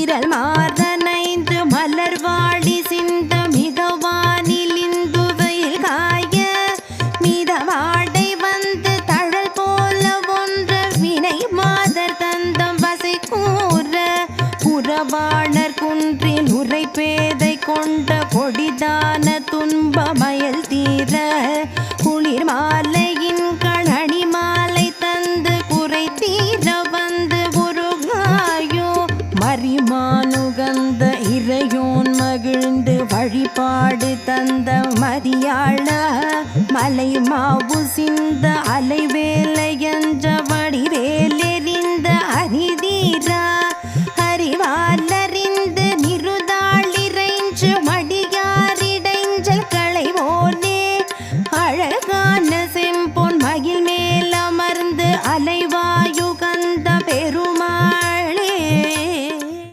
விரல் மாறனைந்து மலர்வாடி சிந்த மிதவானில் இந்து வெயில் காய மிதவாடை வந்து தழல் போல ஒன்ற வினை மாதர் தந்தம் வசை கூற புறவாணர் குன்றில் உரை பேதை கொண்ட பொடிதான துன்பமயல் தீர குளிர் மாலையின் கணனி மாலை தந்து குறை தீர வந்து உருகாயோ மரிமானுகந்த இறையோன் மகிழ்ந்து வழிபாடு தந்த மதியாள மலை மாவு சிந்த அலைவேலையஞ்ச வடிவேலெறிந்த அரிதீரா அறிவால